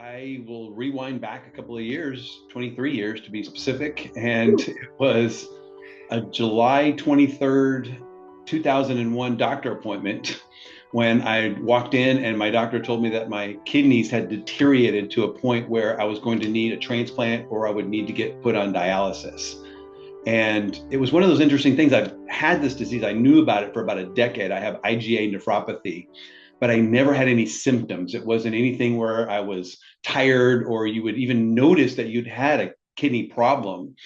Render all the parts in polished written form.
I will rewind back a couple of years, 23 years to be specific. And it was a July 23rd, 2001 doctor appointment when I walked in and my doctor told me that my kidneys had deteriorated to a point where I was going to need a transplant or I would need to get put on dialysis. And it was one of those interesting things. I've had this disease. I knew about it for about a decade. I have IgA nephropathy, but I never had any symptoms. It wasn't anything where I was tired or you would even notice that you'd had a kidney problem.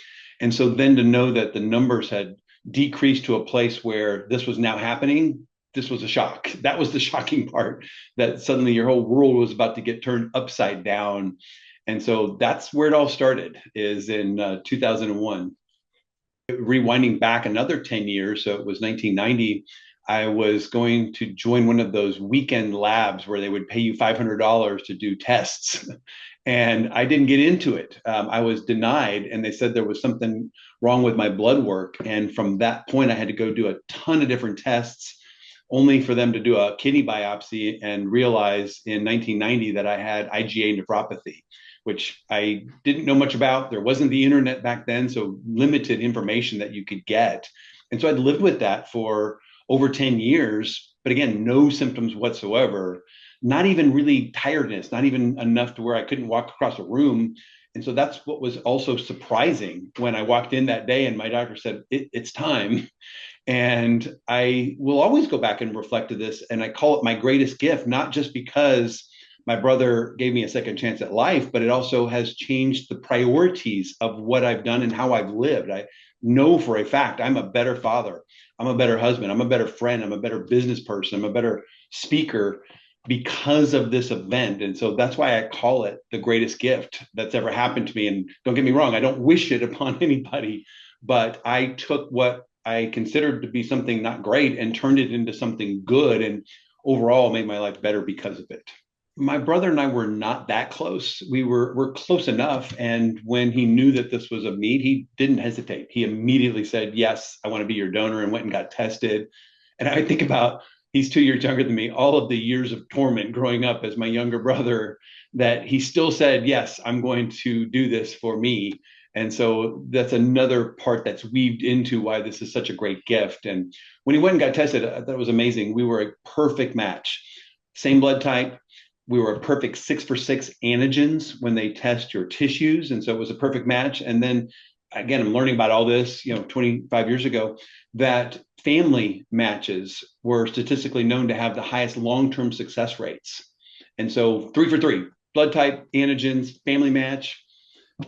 And so then to know that the numbers had decreased to a place where this was now happening, this was a shock. That was the shocking part, that suddenly your whole world was about to get turned upside down. And so that's where it all started, is in 2001. Rewinding back another 10 years, so it was 1990, I was going to join one of those weekend labs where they would pay you $500 to do tests. And I didn't get into it. I was denied, and they said there was something wrong with my blood work. And from that point, I had to go do a ton of different tests, only for them to do a kidney biopsy and realize in 1990 that I had IgA nephropathy, which I didn't know much about. There wasn't the internet back then, so limited information that you could get. And so I'd lived with that for over 10 years, but again, no symptoms whatsoever, not even really tiredness, not even enough to where I couldn't walk across a room. And so that's what was also surprising when I walked in that day and my doctor said, it's time. And I will always go back and reflect to this. And I call it my greatest gift, not just because my brother gave me a second chance at life, but it also has changed the priorities of what I've done and how I've lived. I know for a fact I'm a better father. I'm a better husband. I'm a better friend. I'm a better business person. I'm a better speaker because of this event. And so that's why I call it the greatest gift that's ever happened to me. And don't get me wrong, I don't wish it upon anybody, but I took what I considered to be something not great and turned it into something good, and overall made my life better because of it. My brother and I were not that close. We're close enough. And when he knew that this was a need, he didn't hesitate. He immediately said, "Yes, I want to be your donor," and went and got tested. And I think about, he's 2 years younger than me, all of the years of torment growing up as my younger brother, that he still said, "Yes, I'm going to do this for me." And so that's another part that's weaved into why this is such a great gift. And when he went and got tested, I thought it was amazing. We were a perfect match. Same blood type. We were a perfect 6 for 6 antigens when they test your tissues. And so it was a perfect match. And then again, I'm learning about all this, 25 years ago, that family matches were statistically known to have the highest long-term success rates. And so 3 for 3, blood type, antigens, family match.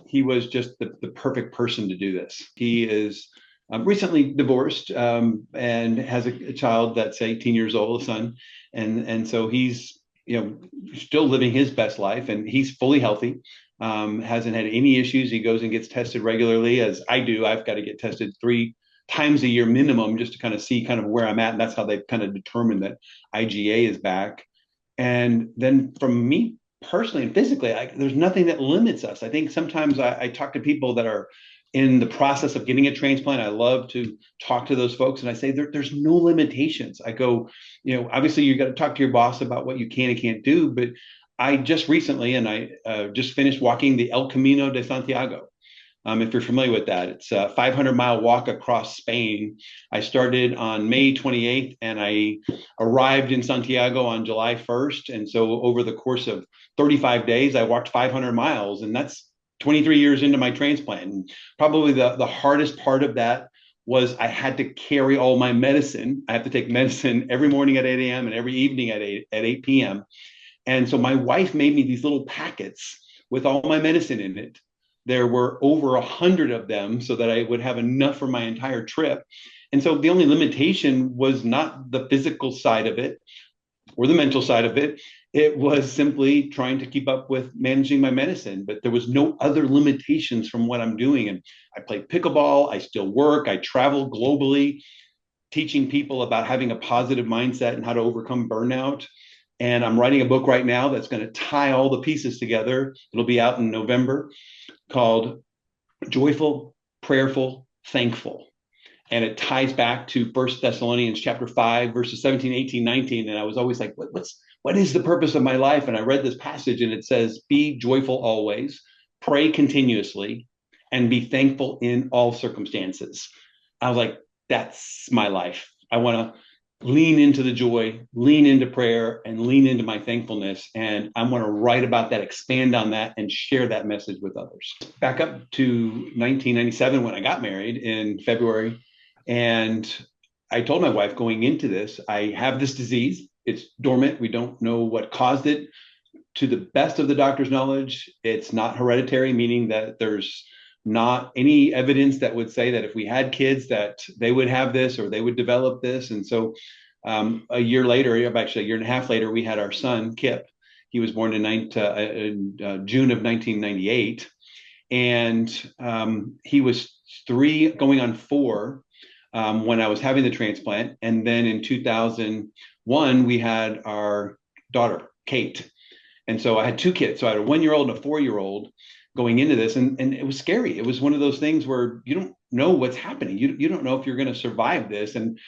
He was just the perfect person to do this. He is recently divorced and has a child that's 18 years old, a son. And so he's still living his best life, and he's fully healthy. Hasn't had any issues. He goes and gets tested regularly, as I do. I've got to get tested 3 times a year minimum just to kind of see kind of where I'm at. And that's how they've kind of determined that IgA is back. And then from me personally and physically, there's nothing that limits us. I think sometimes I talk to people that are in the process of getting a transplant. I love to talk to those folks, and I say there's no limitations. I go, obviously you got to talk to your boss about what you can and can't do, but I just recently, and I just finished walking the El Camino de Santiago. If you're familiar with that, it's a 500-mile walk across Spain. I started on May 28th, and I arrived in Santiago on July 1st. And so over the course of 35 days, I walked 500 miles, and that's 23 years into my transplant. And probably the hardest part of that was I had to carry all my medicine. I have to take medicine every morning at 8 a.m. and every evening at 8 p.m. And so my wife made me these little packets with all my medicine in it. There were over 100 of them so that I would have enough for my entire trip. And so the only limitation was not the physical side of it or the mental side of it. It was simply trying to keep up with managing my medicine, but there was no other limitations from what I'm doing. And I play pickleball, I still work, I travel globally, teaching people about having a positive mindset and how to overcome burnout. And I'm writing a book right now that's going to tie all the pieces together. It'll be out in November, called Joyful, Prayerful, Thankful. And it ties back to First Thessalonians chapter 5, verses 17, 18, 19. And I was always like, what is the purpose of my life? And I read this passage and it says, be joyful always, pray continuously, and be thankful in all circumstances. I was like, that's my life. I want to lean into the joy, lean into prayer, and lean into my thankfulness. And I want to write about that, expand on that, and share that message with others. Back up to 1997 when I got married in February. And I told my wife going into this, I have this disease. It's dormant. We don't know what caused it. To the best of the doctor's knowledge, it's not hereditary, meaning that there's not any evidence that would say that if we had kids that they would have this or they would develop this. And so a year later, actually a year and a half later, we had our son, Kip. He was born in June of 1998. And he was 3 going on 4 when I was having the transplant. And then in 2001, we had our daughter, Kate. And so I had 2 kids. So I had a 1-year-old and a 4-year-old going into this. And it was scary. It was one of those things where you don't know what's happening. You don't know if you're going to survive this. And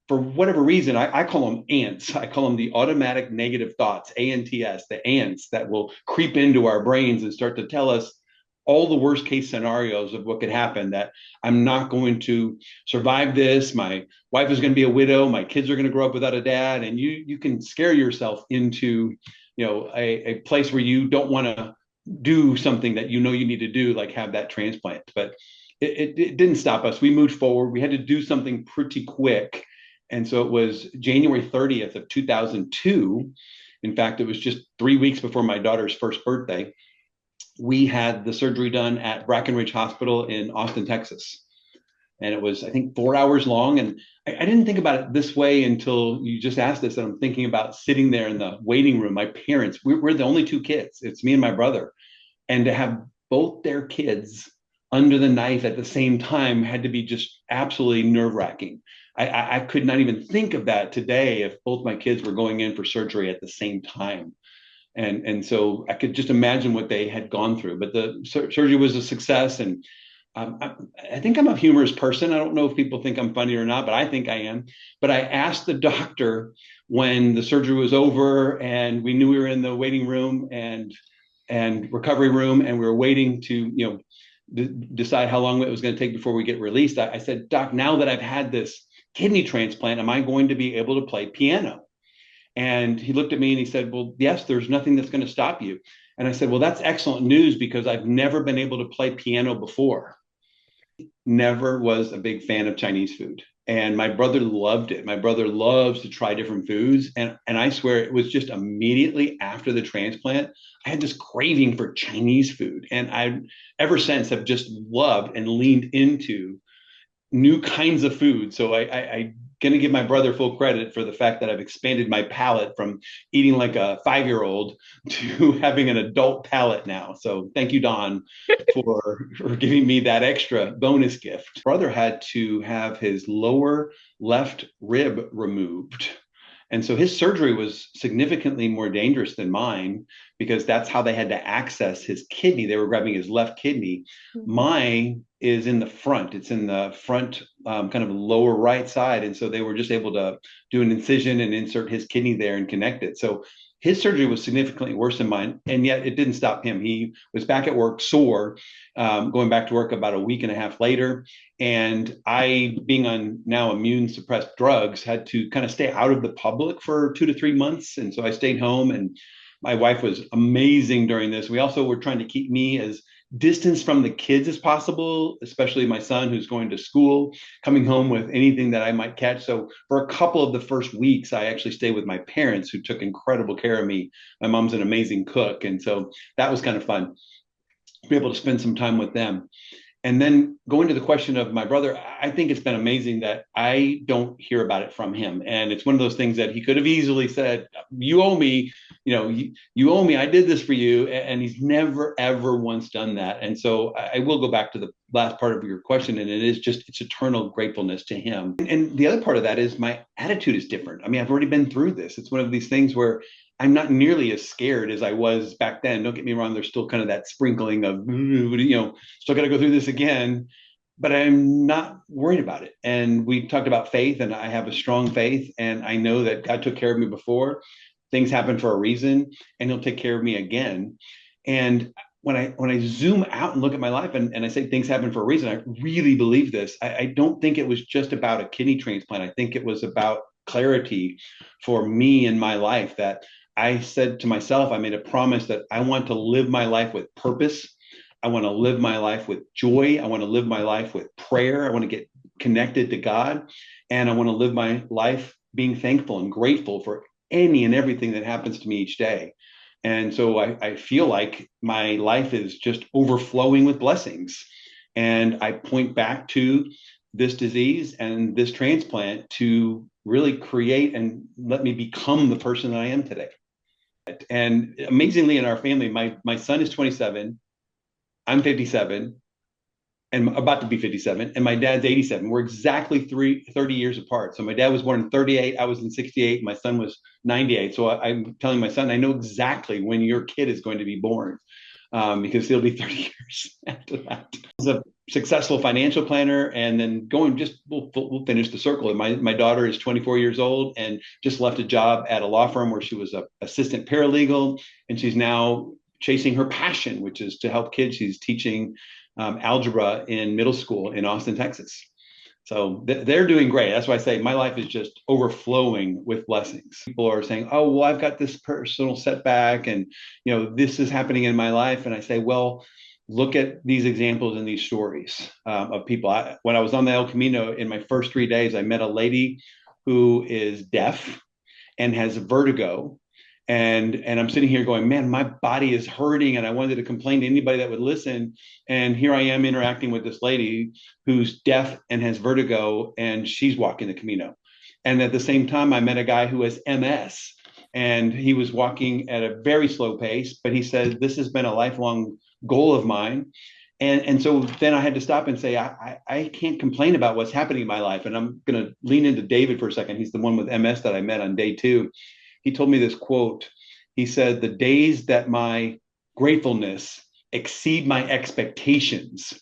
for whatever reason, I call them ants. I call them the automatic negative thoughts, ANTS, the ants that will creep into our brains and start to tell us all the worst case scenarios of what could happen, that I'm not going to survive this. My wife is going to be a widow. My kids are going to grow up without a dad. And you can scare yourself into, a place where you don't want to do something that you need to do, like have that transplant. But it didn't stop us. We moved forward. We had to do something pretty quick. And so it was January 30th of 2002. In fact, it was just 3 weeks before my daughter's first birthday. We had the surgery done at Brackenridge Hospital in Austin, Texas. And it was, I think, 4 hours long. And I didn't think about it this way until you just asked this. And I'm thinking about sitting there in the waiting room. My parents, we're the only 2 kids. It's me and my brother. And to have both their kids under the knife at the same time had to be just absolutely nerve-wracking. I could not even think of that today if both my kids were going in for surgery at the same time. And so I could just imagine what they had gone through. But the surgery was a success. And I think I'm a humorous person. I don't know if people think I'm funny or not, but I think I am. But I asked the doctor when the surgery was over and we knew we were in the waiting room and recovery room, and we were waiting to decide how long it was going to take before we get released. I said, Doc, now that I've had this kidney transplant, am I going to be able to play piano? And he looked at me and he said, well, yes, there's nothing that's going to stop you. And I said, well, that's excellent news, because I've never been able to play piano before. Never was a big fan of Chinese food. And my brother loved it. My brother loves to try different foods. And I swear it was just immediately after the transplant, I had this craving for Chinese food. And I, ever since, have just loved and leaned into new kinds of food. So I going to give my brother full credit for the fact that I've expanded my palate from eating like a 5-year-old to having an adult palate now. So thank you, Don, for giving me that extra bonus gift. Brother had to have his lower left rib removed. And so his surgery was significantly more dangerous than mine, because that's how they had to access his kidney. They were grabbing his left kidney. Mine is in the front. It's in the front kind of lower right side. And so they were just able to do an incision and insert his kidney there and connect it. So his surgery was significantly worse than mine, and yet it didn't stop him. He was back at work sore, going back to work about a week and a half later. And I, being on now immune suppressed drugs, had to kind of stay out of the public for 2 to 3 months. And so I stayed home, and my wife was amazing during this. We also were trying to keep me as distance from the kids as possible, especially my son who's going to school, coming home with anything that I might catch. So for a couple of the first weeks, I actually stayed with my parents, who took incredible care of me. My mom's an amazing cook. And so that was kind of fun to be able to spend some time with them. And then going to the question of my brother, I think it's been amazing that I don't hear about it from him. And it's one of those things that he could have easily said, you owe me, you owe me, I did this for you. And he's never, ever once done that. And so I will go back to the last part of your question. And it is just, it's eternal gratefulness to him. And the other part of that is my attitude is different. I mean, I've already been through this. It's one of these things where I'm not nearly as scared as I was back then. Don't get me wrong. There's still kind of that sprinkling of, still got to go through this again. but I'm not worried about it. And we talked about faith, and I have a strong faith, and I know that God took care of me before. Things happen for a reason, and He'll take care of me again. And when I zoom out and look at my life, and I say things happen for a reason, I really believe this. I don't think it was just about a kidney transplant. I think it was about clarity for me in my life, that I said to myself, I made a promise that I want to live my life with purpose. I want to live my life with joy. I want to live my life with prayer. I want to get connected to God. And I want to live my life being thankful and grateful for any and everything that happens to me each day. And so I feel like my life is just overflowing with blessings. And I point back to this disease and this transplant to really create and let me become the person that I am today. And amazingly, in our family, my son is 27, I'm 57, and about to be 57, and my dad's 87. We're exactly 30 years apart. So my dad was born in 38, I was in 68, my son was 98. So I'm telling my son, I know exactly when your kid is going to be born, because he'll be 30 years after that. He's a successful financial planner, and then we'll finish the circle. My daughter is 24 years old and just left a job at a law firm where she was an assistant paralegal, and she's now chasing her passion, which is to help kids. She's teaching algebra in middle school in Austin, Texas. So they're doing great. That's why I say my life is just overflowing with blessings. People are saying, "Oh, well, I've got this personal setback, and this is happening in my life." And I say, "Well, look at these examples and these stories of people." When I was on the El Camino in my first 3 days, I met a lady who is deaf and has vertigo. And I'm sitting here going, man, my body is hurting, and I wanted to complain to anybody that would listen. And here I am interacting with this lady who's deaf and has vertigo, and she's walking the Camino. And at the same time, I met a guy who has MS, and he was walking at a very slow pace, but he said, this has been a lifelong goal of mine. And so then I had to stop and say, I can't complain about what's happening in my life. And I'm going to lean into David for a second. He's the one with MS that I met on day 2. He told me this quote. He said, the days that my gratefulness exceed my expectations,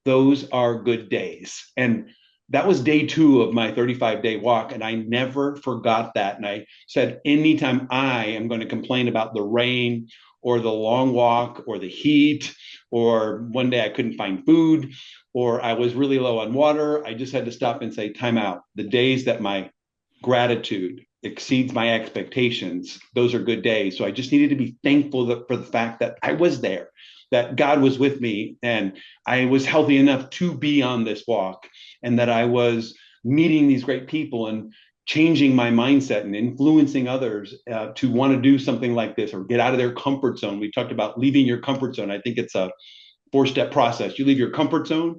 those are good days. And that was day 2 of my 35-day walk. And I never forgot that. And I said, anytime I am going to complain about the rain or the long walk or the heat, or one day I couldn't find food, or I was really low on water, I just had to stop and say, time out. The days that my gratitude exceeds my expectations, those are good days. So I just needed to be thankful for the fact that I was there, that God was with me, and I was healthy enough to be on this walk, and that I was meeting these great people and changing my mindset and influencing others to want to do something like this or get out of their comfort zone. We talked about leaving your comfort zone. I think it's a 4-step process. You leave your comfort zone,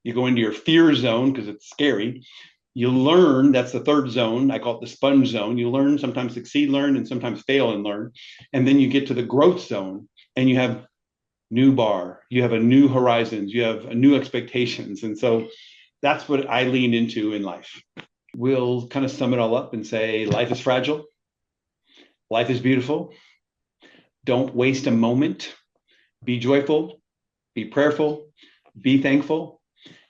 you go into your fear zone because it's scary. You learn, that's the 3rd zone. I call it the sponge zone. You learn, sometimes succeed, learn, and sometimes fail and learn. And then you get to the growth zone, and you have new bar, you have a new horizons, you have a new expectations. And so that's what I lean into in life. We'll kind of sum it all up and say, life is fragile. Life is beautiful. Don't waste a moment. Be joyful, be prayerful, be thankful.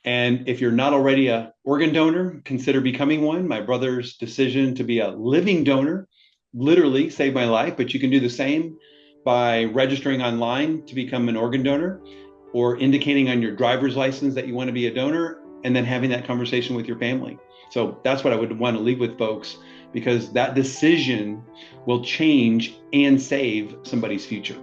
And if you're not already an organ donor, consider becoming one. My brother's decision to be a living donor literally saved my life, but you can do the same by registering online to become an organ donor, or indicating on your driver's license that you want to be a donor, and then having that conversation with your family. So that's what I would want to leave with folks, because that decision will change and save somebody's future.